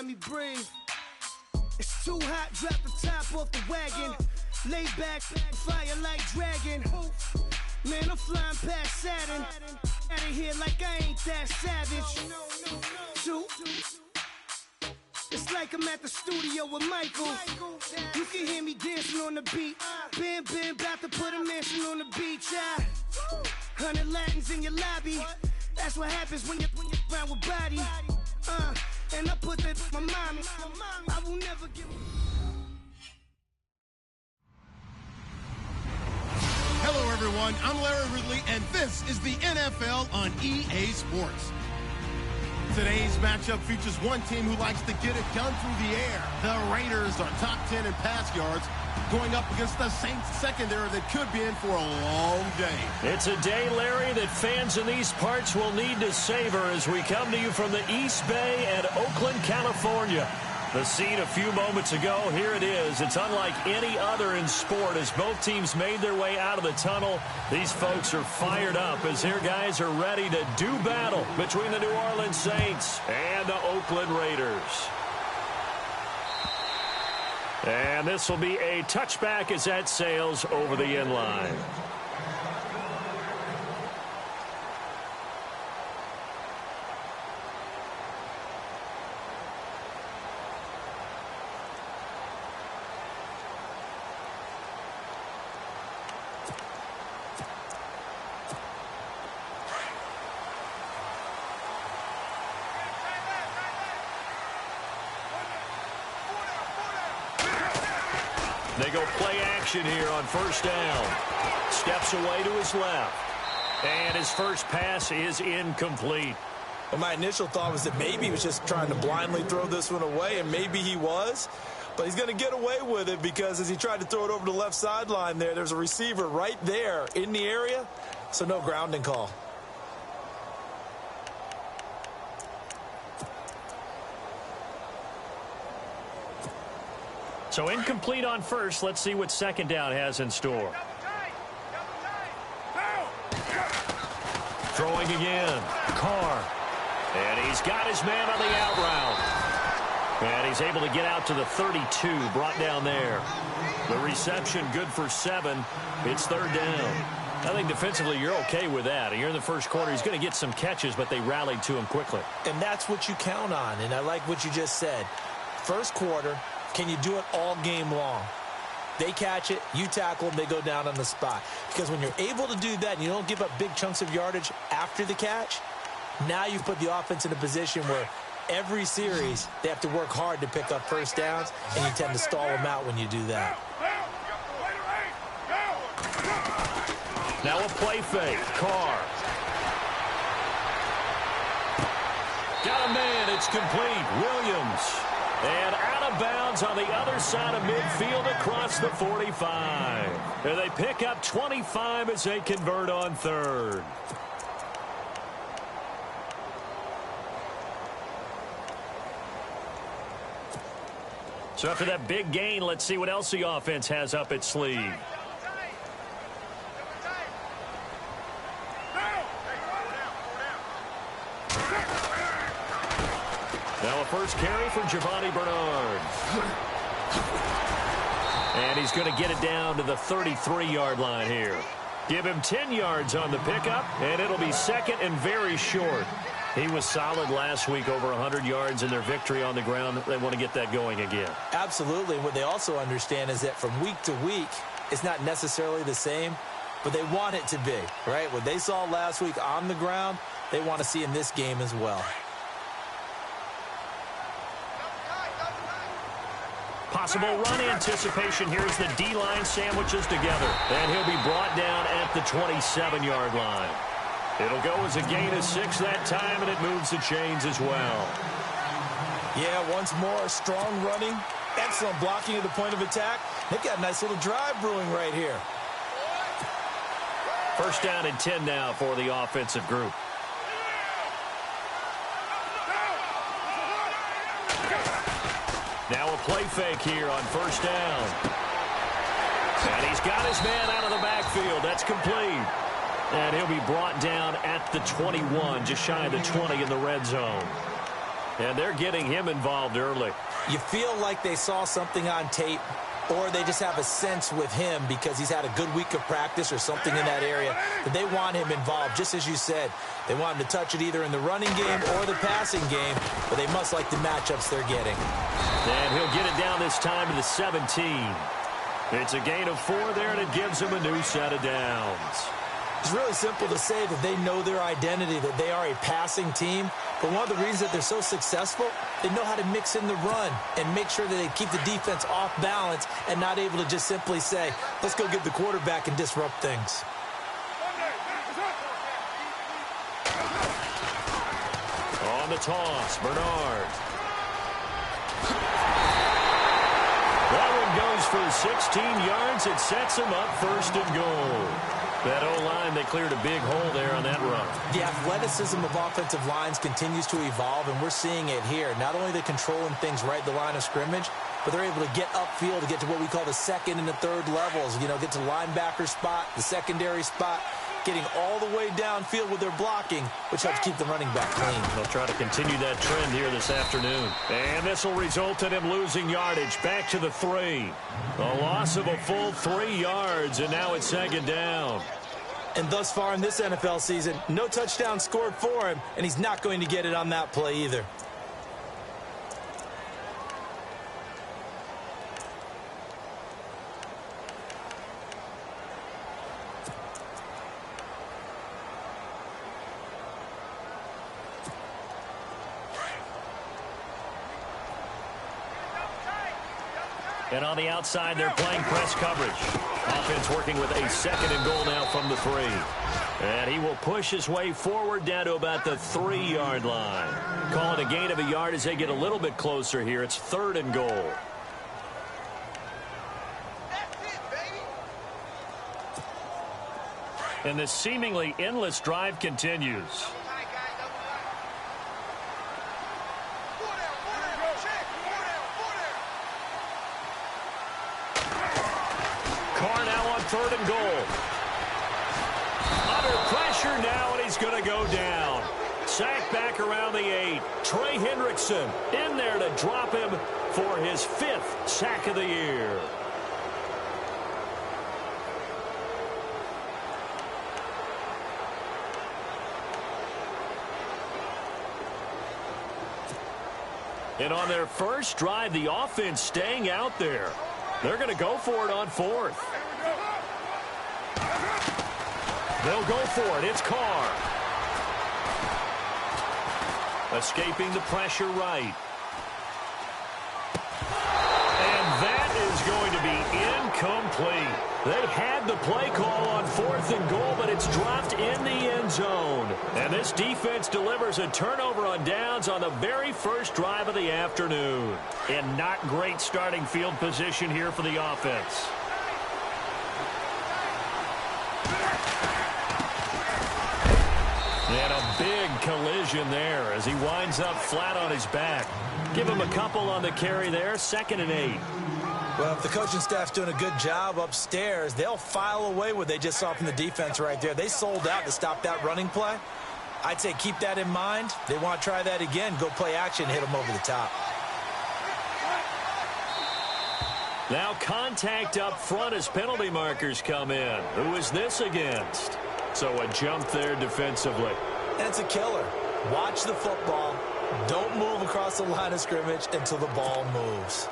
let me breathe. It's too hot, drop the top off the wagon. Lay back, fire like dragon. Man, I'm flying past Saturn. Out of here like I ain't that savage. Two. It's like I'm at the studio with Michael. You can hear me dancing on the beat. Bam, bam, about to put a mansion on the beach. 100 Latins in your lobby. That's what happens when you're around with body. And I put that with my mommy. I will never give. Hello, everyone. I'm Larry Ridley, and this is the NFL on EA Sports. Today's matchup features one team who likes to get it done through the air. The Raiders are top 10 in pass yards, going up against the Saints secondary that could be in for a long day. It's a day, Larry, that fans in these parts will need to savor as we come to you from the East Bay and Oakland, California. The scene a few moments ago, here it is. It's unlike any other in sport as both teams made their way out of the tunnel. These folks are fired up as their guys are ready to do battle between the New Orleans Saints and the Oakland Raiders. And this will be a touchback as that sails over the end line. They go play action here on first down. Steps away to his left. And his first pass is incomplete. Well, my initial thought was that maybe he was just trying to blindly throw this one away, and maybe he was. But he's going to get away with it because as he tried to throw it over the left sideline there's a receiver right there in the area, so no grounding call. So incomplete on first. Let's see what second down has in store. Throwing again. Carr. And he's got his man on the out route. And he's able to get out to the 32, brought down there. The reception good for 7. It's third down. I think defensively you're okay with that. You're in the first quarter. He's going to get some catches, but they rallied to him quickly. And that's what you count on, and I like what you just said. First quarter, can you do it all game long? They catch it, you tackle them, they go down on the spot. Because when you're able to do that and you don't give up big chunks of yardage after the catch, now you've put the offense in a position where every series they have to work hard to pick up first downs, and you tend to stall them out when you do that. Now a play fake. Carr. Got a man. It's complete. Williams. And out of bounds on the other side of midfield across the 45. And they pick up 25 as they convert on third. So after that big gain, let's see what else the offense has up its sleeve. Now a first carry for Giovanni Bernard. And he's going to get it down to the 33-yard line here. Give him 10 yards on the pickup, and it'll be second and very short. He was solid last week, over 100 yards in their victory on the ground. They want to get that going again. Absolutely. What they also understand is that from week to week, it's not necessarily the same, but they want it to be, right? What they saw last week on the ground, they want to see in this game as well. Possible run anticipation. Here's the D-line sandwiches together. And he'll be brought down at the 27-yard line. It'll go as a gain of 6 that time, and it moves the chains as well. Yeah, once more, strong running, excellent blocking at the point of attack. They've got a nice little drive brewing right here. First down and 10 now for the offensive group. Now a play fake here on first down. And he's got his man out of the backfield. That's complete. And he'll be brought down at the 21, just shy of the 20 in the red zone. And they're getting him involved early. You feel like they saw something on tape, or they just have a sense with him because he's had a good week of practice or something in that area that they want him involved. Just as you said, they want him to touch it either in the running game or the passing game, but they must like the matchups they're getting. And he'll get it down this time to the 17. It's a gain of 4 there, and it gives him a new set of downs. It's really simple to say that they know their identity, that they are a passing team. But one of the reasons that they're so successful, they know how to mix in the run and make sure that they keep the defense off balance and not able to just simply say, let's go get the quarterback and disrupt things. On the toss, Bernard. That one goes for 16 yards. It sets him up 1st and goal. That O-line, they cleared a big hole there on that run. The athleticism of offensive lines continues to evolve, and we're seeing it here. Not only are they controlling things right at the line of scrimmage, but they're able to get upfield to get to what we call the 2nd and the 3rd levels. You know, get to linebacker spot, the secondary spot, getting all the way downfield with their blocking, which helps keep the running back clean. They'll try to continue that trend here this afternoon. And this will result in him losing yardage. Back to the 3. A loss of a full 3 yards, and now it's 2nd down. And thus far in this NFL season, no touchdown scored for him, and he's not going to get it on that play either. And on the outside, they're playing press coverage. Offense working with a 2nd and goal now from the 3. And he will push his way forward down to about the 3-yard line. Call it a gain of a yard as they get a little bit closer here. It's 3rd and goal. That's it, baby. And the seemingly endless drive continues. Carr now on 3rd and goal. Under pressure now, and he's going to go down. Sacked back around the 8. Trey Hendrickson in there to drop him for his 5th sack of the year. And on their first drive, the offense staying out there. They're going to go for it on 4th. They'll go for it. It's Carr. Escaping the pressure right. And that is going to be incomplete. They had the play call on 4th and goal, but it's dropped in the end zone. And this defense delivers a turnover on downs on the very first drive of the afternoon. And not great starting field position here for the offense. And a big collision there as he winds up flat on his back. Give him a couple on the carry there, 2nd and 8. Well, if the coaching staff's doing a good job upstairs, they'll file away what they just saw from the defense right there. They sold out to stop that running play. I'd say keep that in mind. They want to try that again, go play action, hit them over the top. Now contact up front as penalty markers come in. Who is this against? So a jump there defensively. And it's a killer. Watch the football. Don't move across the line of scrimmage until the ball moves.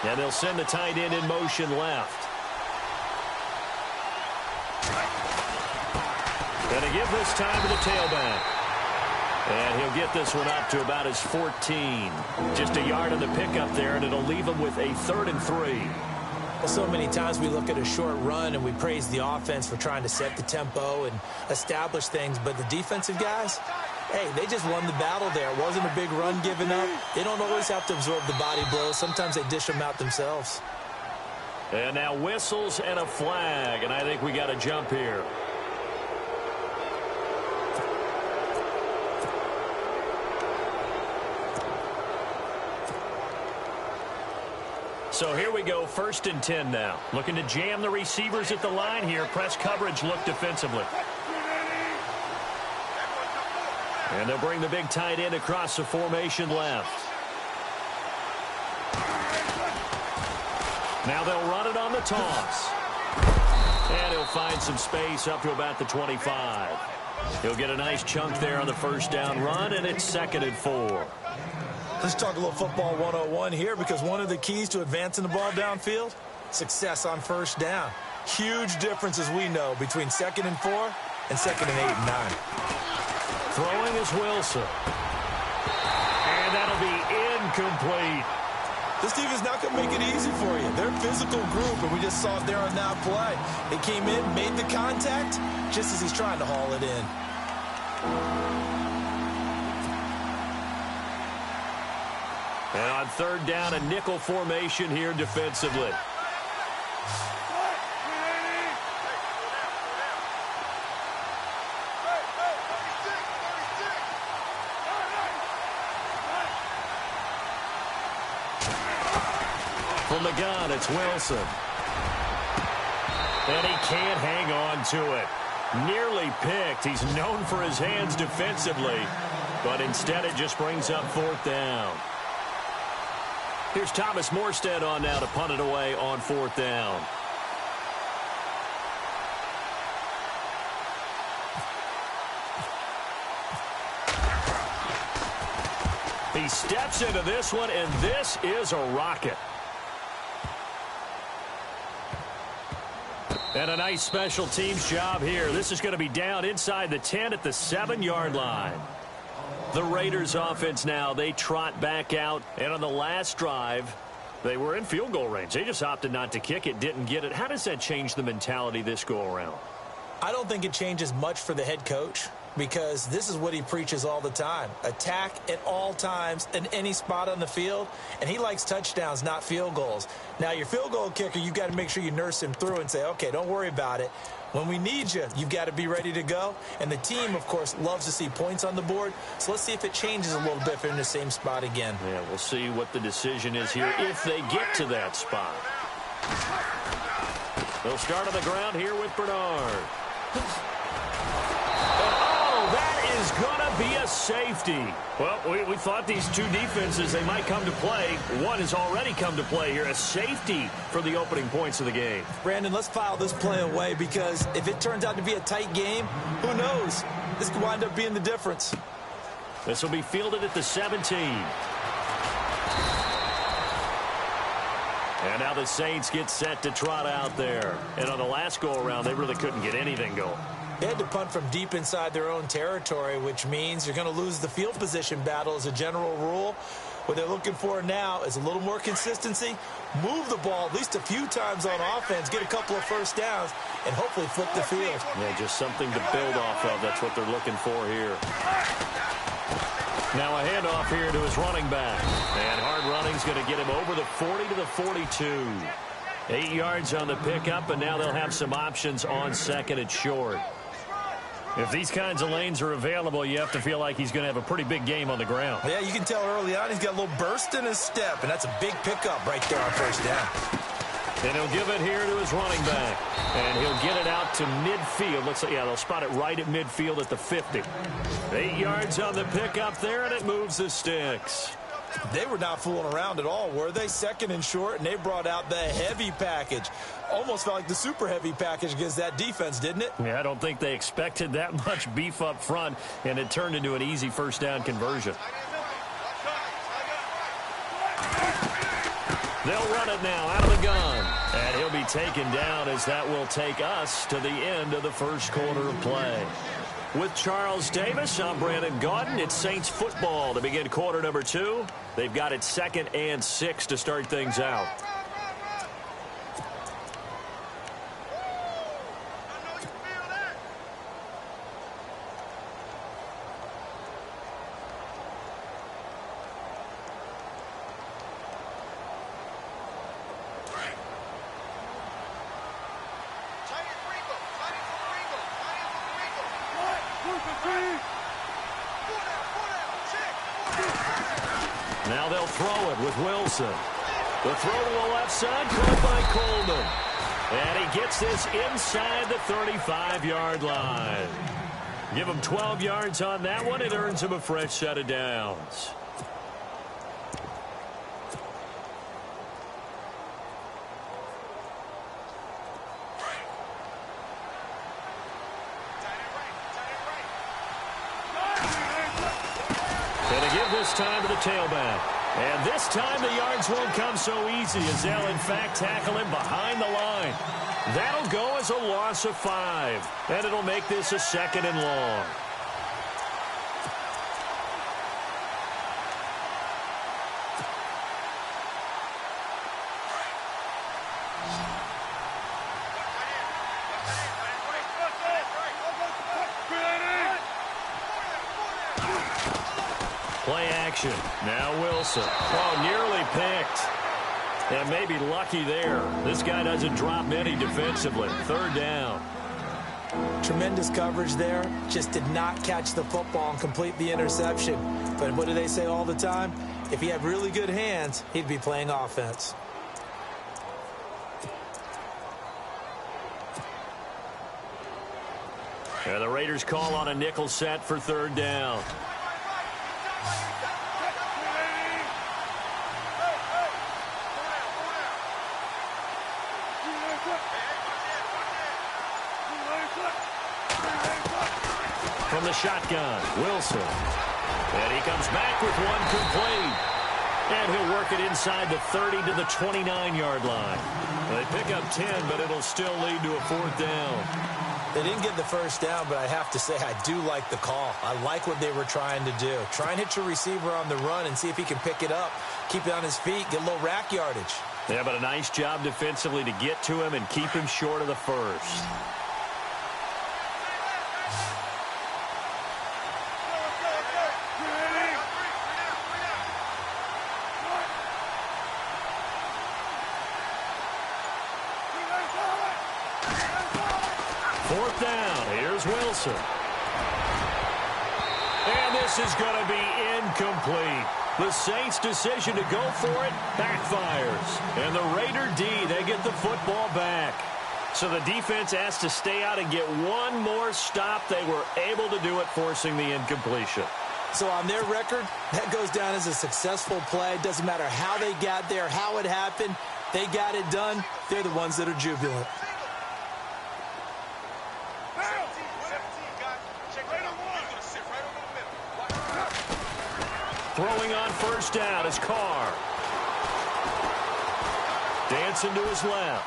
And they'll send the tight end in motion left. Going to give this time to the tailback. And he'll get this one up to about his 14. Just a yard on the pickup there, and it'll leave him with a 3rd and 3. Well, so many times we look at a short run and we praise the offense for trying to set the tempo and establish things, but the defensive guys, hey, they just won the battle there. It wasn't a big run given up. They don't always have to absorb the body blows. Sometimes they dish them out themselves. And now whistles and a flag, and I think we got a jump here. So here we go, 1st and 10 now. Looking to jam the receivers at the line here. Press coverage look defensively. And they'll bring the big tight end across the formation left. Now they'll run it on the toss. And he'll find some space up to about the 25. He'll get a nice chunk there on the 1st down run, and it's 2nd and 4. Let's talk a little football 101 here, because one of the keys to advancing the ball downfield, success on 1st down. Huge difference, as we know, between 2nd and 4 and 2nd and 8 and 9. Throwing is Wilson. And that'll be incomplete. This team is not going to make it easy for you. They're a physical group, and we just saw it there on that play. They came in, made the contact, just as he's trying to haul it in. And on 3rd down, a nickel formation here defensively. From the gun, it's Wilson. And he can't hang on to it. Nearly picked. He's known for his hands defensively, but instead it just brings up 4th down. Here's Thomas Morstead on now to punt it away on 4th down. He steps into this one, and this is a rocket. And a nice special teams job here. This is going to be down inside the 10 at the 7-yard line. The Raiders offense now, they trot back out. And on the last drive, they were in field goal range. They just opted not to kick it, didn't get it. How does that change the mentality this go-around? I don't think it changes much for the head coach, because this is what he preaches all the time. Attack at all times in any spot on the field, and he likes touchdowns, not field goals. Now, your field goal kicker, you've got to make sure you nurse him through and say, okay, don't worry about it. When we need you, you've got to be ready to go. And the team, of course, loves to see points on the board. So let's see if it changes a little bit if they're in the same spot again. Yeah, we'll see what the decision is here if they get to that spot. They'll start on the ground here with Bernard. That is going to be a safety. Well, we thought these two defenses, they might come to play. One has already come to play here. A safety for the opening points of the game. Brandon, let's file this play away, because if it turns out to be a tight game, who knows? This could wind up being the difference. This will be fielded at the 17. And now the Saints get set to trot out there. And on the last go-around, they really couldn't get anything going. They had to punt from deep inside their own territory, which means you're going to lose the field position battle as a general rule. What they're looking for now is a little more consistency, move the ball at least a few times on offense, get a couple of 1st downs, and hopefully flip the field. Yeah, just something to build off of. That's what they're looking for here. Now a handoff here to his running back. And hard running's going to get him over the 40 to the 42. 8 yards on the pickup, and now they'll have some options on 2nd and short. If these kinds of lanes are available, you have to feel like he's going to have a pretty big game on the ground. Yeah, you can tell early on he's got a little burst in his step, and that's a big pickup right there on 1st down. And he'll give it here to his running back. And he'll get it out to midfield. Looks like, yeah, they'll spot it right at midfield at the 50. 8 yards on the pickup there, and it moves the sticks. They were not fooling around at all, were they? 2nd and short, and they brought out the heavy package. Almost felt like the super heavy package against that defense, didn't it? Yeah, I don't think they expected that much beef up front, and it turned into an easy 1st down conversion. They'll run it now out of the gun, and he'll be taken down as that will take us to the end of the 1st quarter of play. With Charles Davis, I'm Brandon Gaudin. It's Saints football to begin quarter number 2. They've got it 2nd and 6 to start things out. Now they'll throw it with Wilson. The throw to the left side, caught by Coleman. And he gets this inside the 35-yard line. Give him 12 yards on that one. It earns him a fresh set of downs. Going to give this time to the tailback. And this time the yards won't come so easy as they'll, in fact, tackle him behind the line. That'll go as a loss of 5. And it'll make this a 2nd and long. Play action. Now Wilson. Oh, nearly picked. And maybe lucky there. This guy doesn't drop many defensively. 3rd down. Tremendous coverage there. Just did not catch the football and complete the interception. But what do they say all the time? If he had really good hands, he'd be playing offense. And the Raiders call on a nickel set for 3rd down. From the shotgun, Wilson. And he comes back with one complete. And he'll work it inside the 30 to the 29-yard line. They pick up 10, but it'll still lead to a 4th down. They didn't get the 1st down, but I have to say I do like the call. I like what they were trying to do. Try and hit your receiver on the run and see if he can pick it up, keep it on his feet, get a little rack yardage. Yeah, but a nice job defensively to get to him and keep him short of the 1st. Wilson. And this is going to be incomplete. The Saints' decision to go for it backfires. And the Raider D, they get the football back. So the defense has to stay out and get one more stop. They were able to do it, forcing the incompletion. So on their record, that goes down as a successful play. Doesn't matter how they got there, how it happened. They got it done. They're the ones that are jubilant. Throwing on 1st down is Carr. Dancing to his left.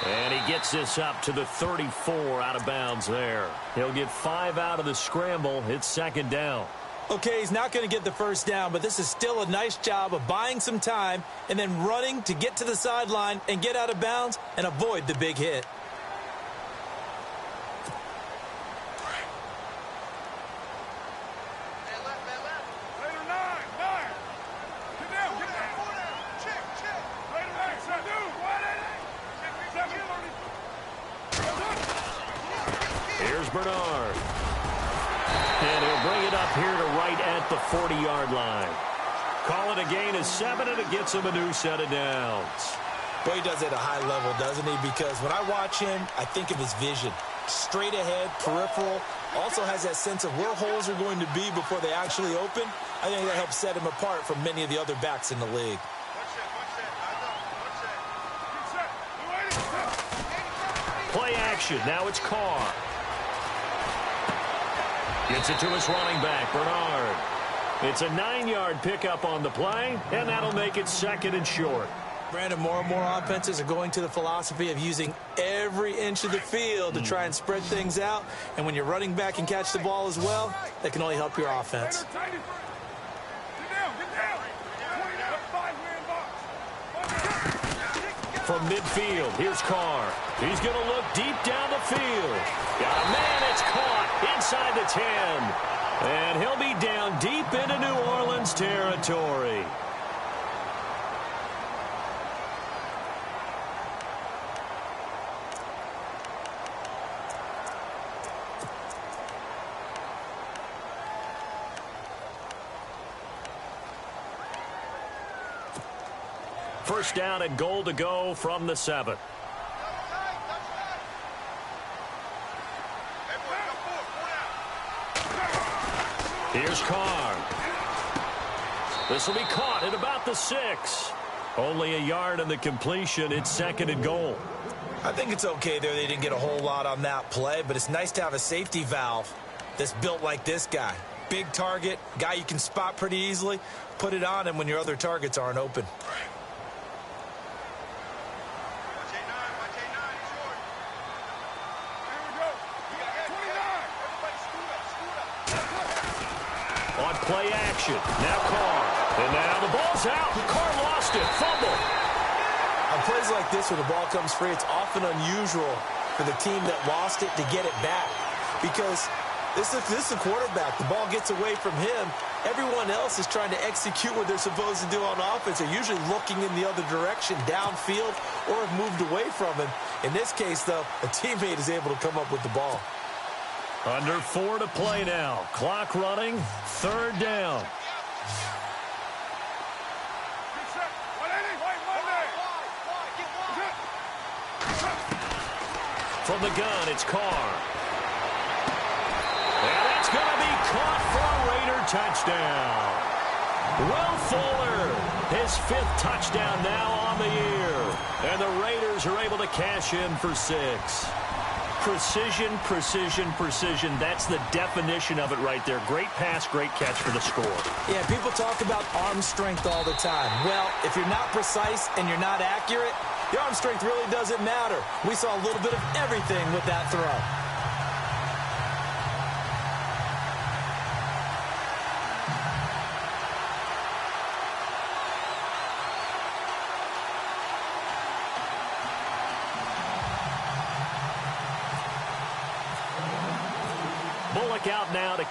And he gets this up to the 34 out of bounds there. He'll get 5 out of the scramble. It's 2nd down. Okay, he's not going to get the 1st down, but this is still a nice job of buying some time and then running to get to the sideline and get out of bounds and avoid the big hit. Bernard. And he'll bring it up here to right at the 40-yard line. Call it a gain of 7, and it gets him a new set of downs. Boy, he does it at a high level, doesn't he? Because when I watch him, I think of his vision. Straight ahead, peripheral. Also has that sense of where holes are going to be before they actually open. I think that helps set him apart from many of the other backs in the league. Play action. Now it's Carr. Gets it to his running back, Bernard. It's a 9-yard pickup on the play, and that'll make it 2nd and short. Brandon, more and more offenses are going to the philosophy of using every inch of the field to try and spread things out. And when you're running back and catch the ball as well, that can only help your offense. From midfield, here's Carr. He's going to look deep down the field. Got a man, it's caught inside the 10. And he'll be down deep into New Orleans territory. First down and goal to go from the 7. Here's Carr. This will be caught at about the 6. Only a yard on the completion. It's 2nd and goal. I think it's okay there. They didn't get a whole lot on that play, but it's nice to have a safety valve that's built like this guy. Big target, guy you can spot pretty easily. Put it on him when your other targets aren't open. On play action. Now Carr. And now the ball's out. Carr lost it. Fumble. On plays like this where the ball comes free, it's often unusual for the team that lost it to get it back. Because this is the quarterback. The ball gets away from him. Everyone else is trying to execute what they're supposed to do on offense. They're usually looking in the other direction, downfield, or have moved away from him. In this case, though, a teammate is able to come up with the ball. Under 4 to play now. Clock running. 3rd down. From the gun, it's Carr. And it's going to be caught for a Raider touchdown. Will Fuller, his 5th touchdown now on the year. And the Raiders are able to cash in for 6. Precision, precision, precision. That's the definition of it right there. Great pass, great catch for the score. Yeah, people talk about arm strength all the time. Well, if you're not precise and you're not accurate, your arm strength really doesn't matter. We saw a little bit of everything with that throw. Bullock out now to